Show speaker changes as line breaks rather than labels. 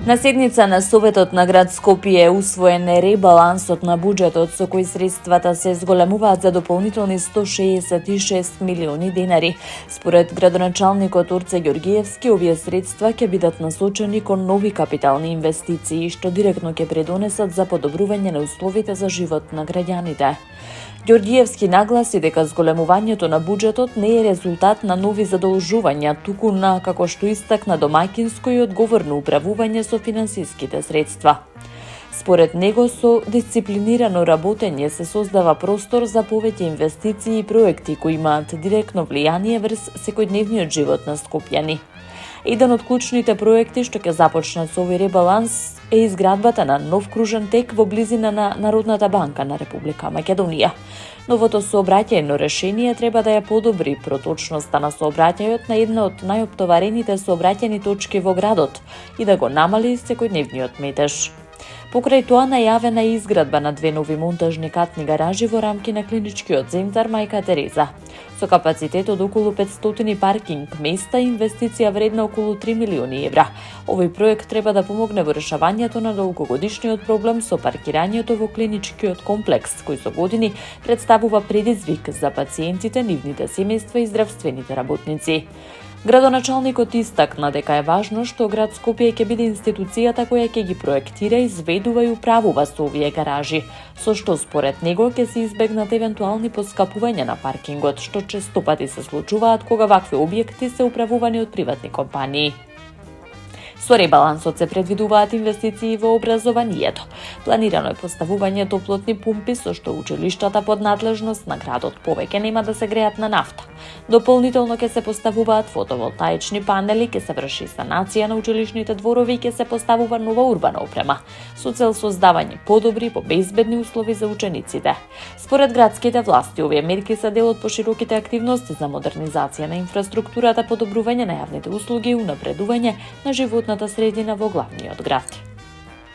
На седница на Советот на град Скопје е усвоен ребалансот на буџетот со кој средствата се зголемуваат за дополнителни 166 милиони денари. Според градоначалникот Орце Ѓоргиевски, овие средства ќе бидат насочени кон нови капитални инвестиции, што директно ќе предонесат за подобрување на условите за живот на граѓаните. Ѓоргиевски нагласи дека зголемувањето на буџетот не е резултат на нови задолжувања, туку на, како што истакна, домаќинско и одговорно управување со финансиските средства. Според него, со дисциплинирано работење се создава простор за повеќе инвестиции и проекти кои имаат директно влијание врз секојдневниот живот на скопјани. Еден од клучните проекти што ќе започнат со овој ребаланс е изградбата на нов кружен тек во близина на Народната банка на Република Македонија. Новото сообраќајно решение треба да ја подобри проточноста на сообраќајот на една од најоптоварените сообраќајни точки во градот и да го намали секојдневниот метеж. Покрај тоа најавена е изградба на две нови монтажни катни гаражи во рамки на клиничкиот центар Мајка Тереза. Со капацитет од околу 500 паркинг места и инвестиција вредна околу 3 милиони евра. Овој проект треба да помогне во решавањето на долгогодишниот проблем со паркирањето во клиничкиот комплекс, кој со години представува предизвик за пациентите, нивните семејства и здравствените работници. Градоначалникот истакна дека е важно што град Скопје ќе биде институцијата која ќе ги проектира, изведува и управува со овие гаражи, со што според него ќе се избегнат евентуални поскапувања на паркингот, што честопати се случуваат кога вакви објекти се управувани од приватни компании. Со ребалансот се предвидуваат инвестиции во образованието. Планирано е поставување топлотни пумпи со што училиштата под надлежност на градот повеќе нема да се греат на нафта. Дополнително ќе се поставуваат фотоволтаични панели, ќе се врши санација на училишните дворови и ќе се поставува нова урбана опрема со цел создавање подобри, побезбедни услови за учениците. Според градските власти, овие мерки се дел од пошироките активности за модернизација на инфраструктурата, подобрување на јавните услуги и унапредување на животната средина во главниот град.